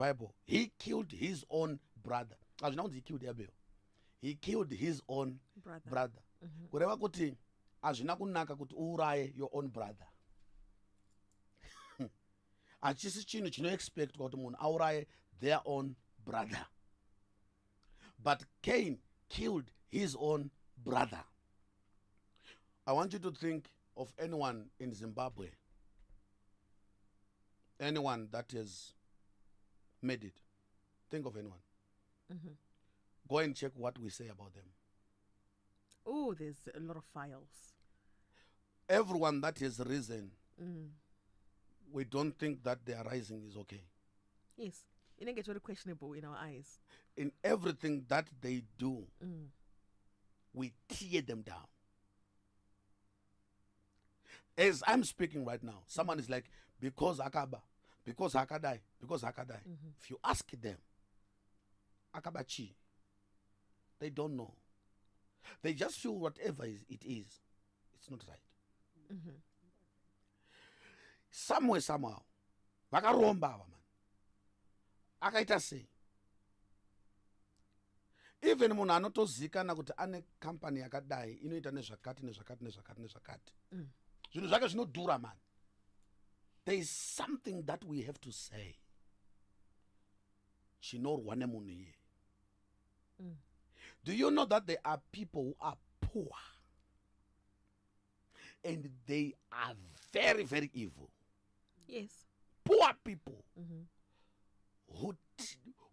Bible, he killed his own brother. Azvina kunzi he killed Abel. He killed his own brother. Kureva kuti azvina kunaka kuti uuraye your own brother. Hachisi chinhu chinoexpectwa kuti munhu auraye their own brother. But Cain killed his own brother. I want you to think of anyone in Zimbabwe, anyone that has made it. Think of anyone. Go and check what we say about them. Oh, there's a lot of files. Everyone that has risen, we don't think that their rising is okay. Yes. It didn't get very questionable in our eyes. In everything that they do, we tear them down. As I'm speaking right now, someone is like, because Akaba, because Hakadai, because Hakadai. If you ask them, Akabachi, they don't know. They just feel whatever it is, it's not right. Somewhere, somehow, vakaromba man. Akaita sei. Even munhu anotozikana kuti ane company yakadai inoita nezvakati nezvakati nezvakati nezvakati. Zvinhu zvake zvinodhura man. There is something that we have to say. Chinorwa nemunhu iye. Do you know that there are people who are poor and they are very, very evil? Yes. Poor people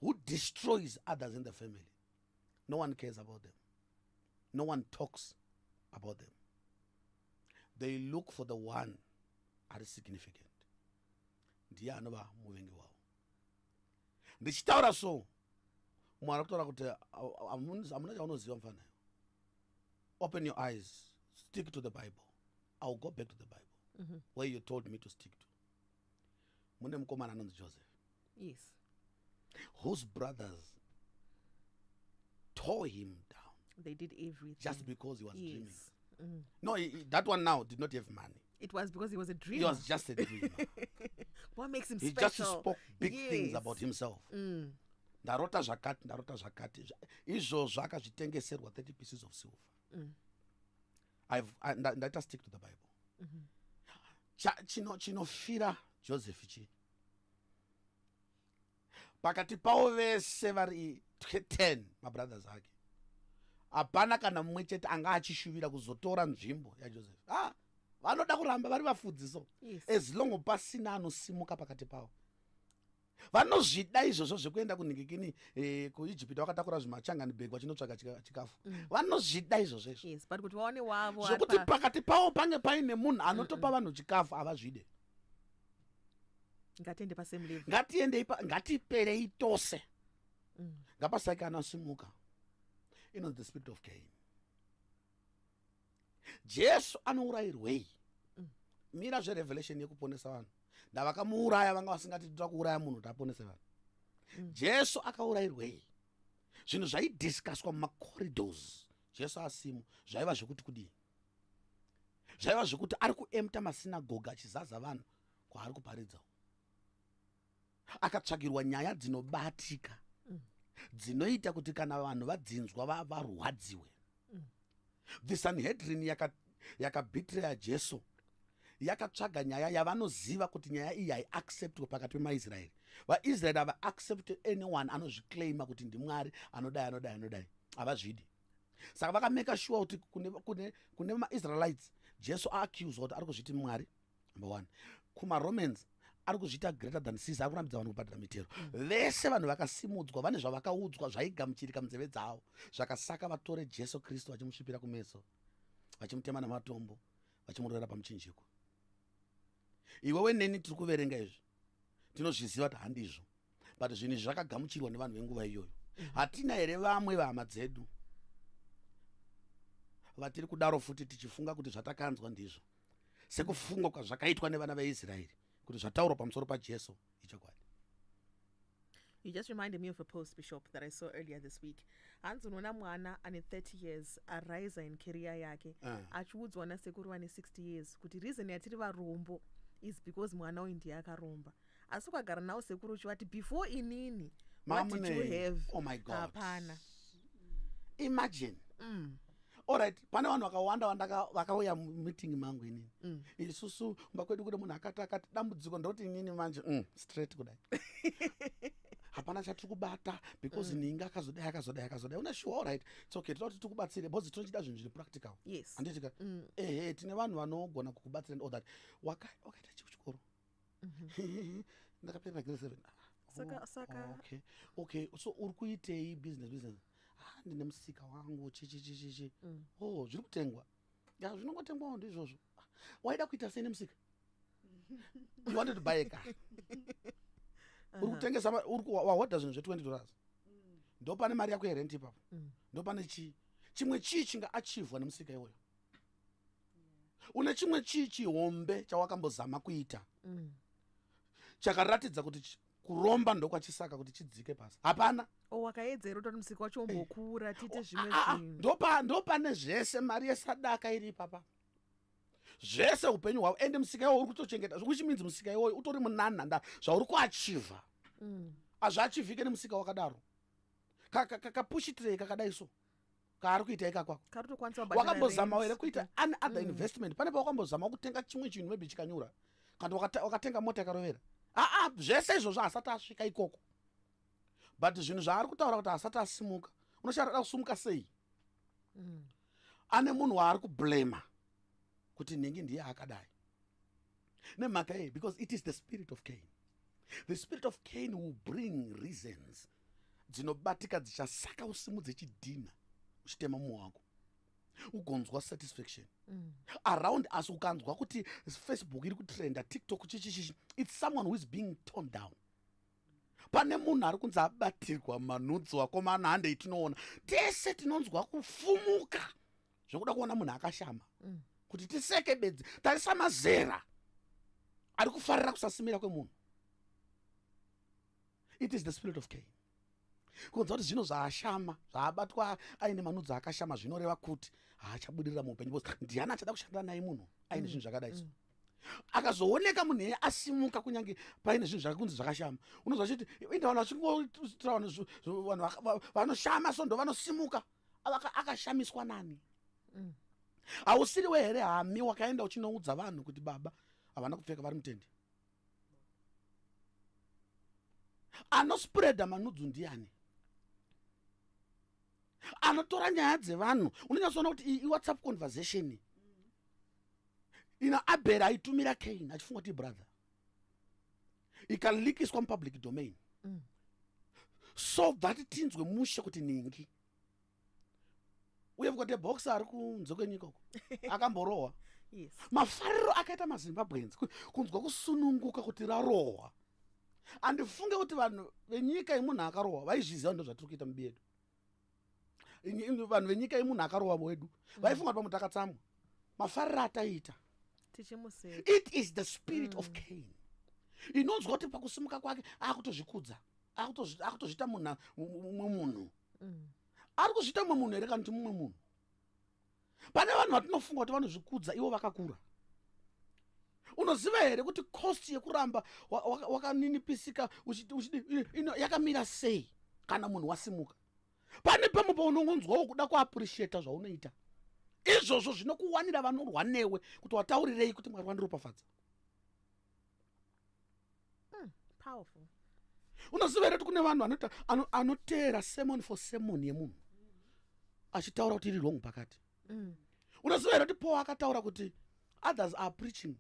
who destroys others in the family. No one cares about them. No one talks about them. They look for the one that is significant. Ndiye anova muvengi wavo. Ndichitaura so, mwana kutora kuti amuna chaunoziva mfanayo. Open your eyes, stick to the Bible. I'll go back to the Bible, where you told me to stick to. Mune mukomana anonzi Joseph. Yes. Whose brothers tore him down. They did everything. Just because he was Yes. dreaming. No, that one now did not have money. It was because he was a dreamer. He was just a dreamer. What makes him He special? just spoke big Yes. things about himself. Ndarota zvakati. Izvozvo akazvitengeserwa 30 pieces of silver. Ndaita stick to the Bible. Chinofira Joseph chi. Pakati pavo vese vari 10 mabrothers ake. Hapana kana mumwe chete anga achishuvira kuzotora nzvimbo yaJoseph. Vanoda kuramba vari vafudziso. Yes. As long pasina anosimuka pakati pavo. Vanozvida izvozvo zvekuenda kunhingikini kuIjipita vakatakura zvimachanganibhegi vachinotsvaka chikafu. Vanozvida izvozvo izvo. Yes, but kuti vaone wavo Zvokuti pakati pavo pange paine munhu anotopa vanhu chikafu havazvide. ngatiende pasame level. Ngatiperei tose. Ngapasake anosimuka. Inonzi the spirit of Cain. Jesu anourayirwei. Mira zverevelation yekuponesa vanhu. Ndavakamuuraya vanga vasingati toda kuuraya munhu taponese vanhu. Jesu akaurayirwei. Zvinhu zvaidiscusswa mumacorridors. Jesu asimo zvaiva zvekuti kudii. Zvaiva zvekuti ari kuempta masinagoga achizaza vanhu kwaari kuparidza. Akatsvagirwa nyaya dzinobatika. Dzinoita kuti kana vanhu vadzinzwa varwadziwe. The Sanhedrin yakabhitira Jesu yakatsvaga nyaya yavanoziva kuti nyaya iyi haiacceptwe pakati pemaIsraeri. VaIsraeri havaaccepte anyone anozviclaima kuti ndimwari anodai. Havazvidi. Saka vakameka sure kuti kune maIsraelites Jesu aaccuse kuti ari kuzviti mwari. Number 1. KumaRomans ari kuzviita greater than Caesar, ari kurambidza vanhu kubhadhira mitero. Vese vanhu vakasimudzwa vane zvavakaudzwa zvaigamuchirika munzeve dzavo. Zvakasaka vatore Jesu Kristu vachimusvipira kumeso, vachimutema namatombo, vachimurera pamuchinjiko. Iwewe neni tiri kuverenga izvi tinozviziva kuti handizvo, but zvinhu zvakagamuchirwa nevanhu venguva iyoyo. Hatina here vamwe vahama dzedu vatiri kudaro futi tichifunga kuti zvatakanzwa ndizvo, sekufungwa kwazvakaitwa nevana veIsraeri kuti zvataurwa pamusoro paJesu ichokwadi. You just reminded me of a post, Bishop, that I saw earlier this week. Hanzi unoona mwana ane 30 years araiza in career yake achiudzwa nasekuru ane 60 years kuti reason yatiri varombo is because mwana uyu ndiye akaromba. asi ukagara nawo sekuru uchivati before inini what Mamune, did you have? oh my God. Hapana. Imagine. Alright, pane vanhu vakawanda vakauya meeting mangu inini. Isusu kumba kwedu kune munhu akati dambudziko ndoti inini manje straight kudai. Hapana chatiri kubata because ningi akazodai. Una sure, alright, it's okay. Tinoti tikubatsire because tinochida zvinhu zviri practical. Yes. Anditika. Tine vanhu vanogona kukubatsira and all that. Wakaita chikoro. Ndakapera grade 7. Saka. Okay. So uri kuitei business. Ndine musika wangu chichi. Zviri kutengwa. Ya zvinongotengwawo ndizvozvo. Waida kuita sei nemusika? You wanted to buy a car. Uri kutengesa wahodha zvinhu zve$20. Ndo pane mari yako yerent ipapo. Ndo pane chimwe chinga achievwa nemusika iwoyo. Une chimwe chihombe chawakambozama kuita. Chakaratidza kuti kuromba ndokwachisaka kuti chidzike pasi. Hapana. Wakaedzera kuti musika wacho umbokura tiite zvimwe zvinhu. Ndo pane zvese mari yesadaka iri ipapa. Zvese upenyu hwavo ende musika iwoyo uri kutochengeta. Which means musika iwoyo utori munhanda zvauri kuachievha. Hazviachivhike nemusika wakadaro. Kapushitire kakadai so. Kaari kuita ikakwako. Wakambozama here kuita other investment. Pane pawakambozama kutenga chimwe chinhu maybe chikanyura. Kana wakatenga mota yakarovera. Zvese izvozvo asati asvika ikoko. But zvinhu zvaari kutaura kuti asati asimuka. Unoshada kusumuka sei? Ane munhu waari kublema kuti ningi ndiye akadai. Nemhaka yei? Because it is the spirit of Cain. The spirit of Cain will bring reasons dzinobatika dzichasaka usimudze chidhina uchitema mumwe wako. Ugonzwa satisfaction. Around us ukanzwa kuti Facebook iri kutrenda, TikTok chichichichi. It's someone who is being torn down. Pane munhu ari kunzi abatirwa manudzi wako manhande itinoona. Tese tinonzwa kufumuka. Zvokuda kuona munhu akashama. Kuti tiseke bedzi. Tarisa mazera. Ari kufarira kusasimira kwemunhu. It is the spirit of Cain. Kunzwa kuti zvino zvaashama, zvaabatwa aine manudzi akashama zvinoreva kuti haachabudirira muupenyu because ndiani achada kushandira naye munhu aine zvinhu zvakadai so. Akazooneka munhu iyeye asimuka kunyange paine zvinhu zvakunzi zvakashama. Unozwa chiti inde vanhu vachingoitira vanhu vanoshama so ndo vanosimuka. Akashamiswa nani? Hausiriwe here hami wakaenda uchinoudza vanhu kuti baba havana kupfeka vari mutende. Anospreada manudzi ndiani? Anotora nyaya dzevanhu. Unonyatsoona kuti iWhatsApp conversation ina Abel aitumira Cain achifunga kuti brother. Ikalikiswa mupublic domain. So that tinzwe mushe kuti ningi. Uye kuti boxer ari kunze kwenyika uko. Akamborohwa. Yes. Mafariro akaita maZimbabweans kunzwa kusununguka kuti rarohwa. Andifunge kuti vanhu venyika imunhu akarohwa vaizviziva ndo zvatiri kuita mubedu. Vanhu venyika imunhu akarohwa wedu vaifunga kuti pamutakatsamwa. Mafariro ataita. It is the spirit of Cain. Inonzwa kuti pakusimuka kwake akutozvikudza. Akutozvita munhu. Ari kuzvita mumwe munhu here kana kuti mumwe munhu? Pane vanhu vatinofunga kuti vanozvikudza ivo vakakura. Unoziva here kuti cost yekuramba wakaninipisika yakamira sei kana munhu wasimuka? Pane pamwe paunongonzwawo kuda kuappreciata zvaunoita. Izvozvo zvinokuwanira vanorwa newe kuti wataurirei kuti Mwari wandiropafadza. Powerful. Unoziva here kuti kune vanhu anoteera sermon for sermon yemunhu achitaura kuti iri wrong pakati. Unoziva here kuti Paul akataura kuti others are preaching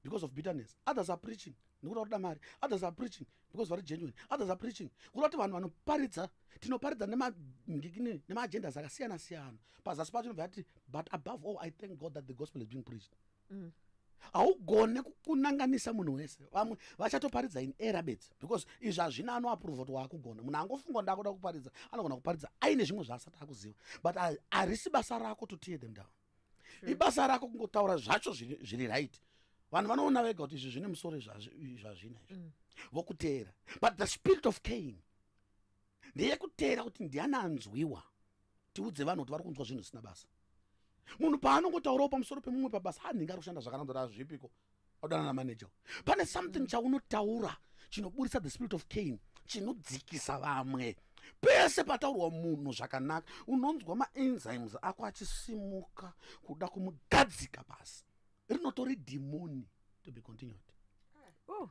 because of bitterness. Others are preaching nekuda kuda mari. Others are preaching because very genuine. Others are preaching kuda kuti vanhu vanoparidza tinoparidza nemaagenda akasiyana siyana. Pazasi pacho nobva ati but above all I thank God that the gospel is being preached. Haugone kunanganisa munhu wese. Vamwe vachatoparidza in error bedzi because izvi hazvina anoapprove kuti waakugona. Munhu angofunga ndakuda kuparidza anogona kuparidza aine zvimwe zvaasati akuziva. But harisi basa rako to tear them down. Ibasa rako kungotaura zvacho zviri right. Vanhu vanoona vega kuti izvi zvine musoro zvazvina izvi. Vokuteera. But the spirit of Cain ndeyekuteera kuti ndiani anzwiwa. Tiudze vanhu kuti vari kunzwa zvinhu zvisina basa. Munhu paanongotaurawo pamusoro pemumwe pabasa handinga ari kushanda zvakanaka zvipiko. audana namanager pane something chaunotaura chinoburisa the spirit of Cain, chinodzikisa vamwe. Pese pataurwa munhu zvakanaka unonzwa maenzymes ako achisimuka kuda kumugadzika pasi. Rinotori demoni. To be continued. Oh.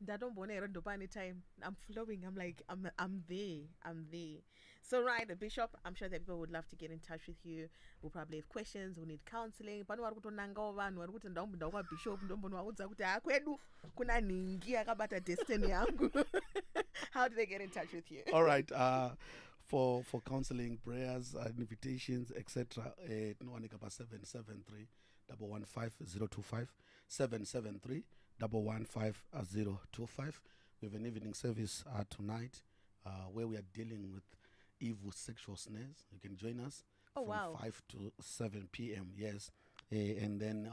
Ndadombona ero ndopane time. I'm flowing. I'm like, I'm there. So right, Bishop, I'm sure that people would love to get in touch with you. We'll probably have questions, we need counseling. Pano vari kutonanga vanhu vari kuti ndaumbuda kwa Bishop ndombona vaudza kuti akwedu kuna ningi akabata destiny yangu. How do they get in touch with you? All right. For counseling, prayers, invitations, etc. Tinowanika pa 773 115 025 773 115 025. We have an evening service tonight where we are dealing with evil sexual snares. You can join us from 5 to 7 p.m. Yes. And then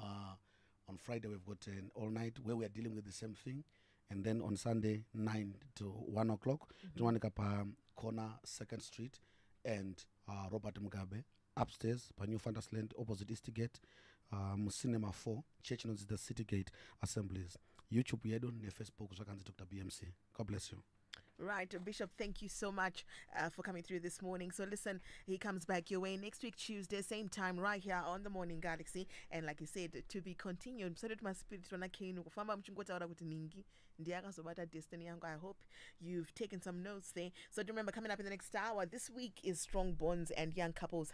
on Friday we've got an all night where we are dealing with the same thing. And then on Sunday 9 to 1 o'clock, Tinowanika pa corner 2nd Street and Robert Mugabe upstairs pa New Fantasland opposite Eastgate, Cinema 4 Church knows the City Gate Assemblies. YouTube yedu ne Facebook zvakanzi Dr. BMC. God bless you. Right, Bishop, thank you so much for coming through this morning. So listen, he comes back your way next week, Tuesday, same time, right here on the Morning Galaxy. And like you said, to be continued. So that my spirit kufamba mchingotaura kuti ningi ndiyakazobata destiny yangu. I hope you've taken some notes there. So remember, coming up in the next hour, this week is Strong Bonds and Young Couples.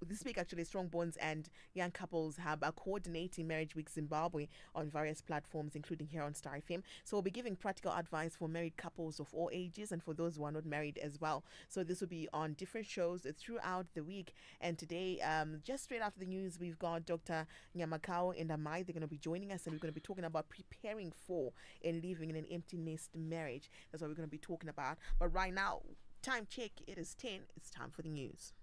This week, actually, Strong Bonds and Young Couples have a coordinating Marriage Week Zimbabwe on various platforms, including here on Star FM. So we'll be giving practical advice for married couples of all ages and for those who are not married as well. So this will be on different shows throughout the week. And today, just straight after the news, we've got Dr. Nyamakao and Amai. They're going to be joining us, and we're going to be talking about preparing for and living in an empty nest marriage. That's what we're going to be talking about. But right now, time check, it is 10. It's time for the news.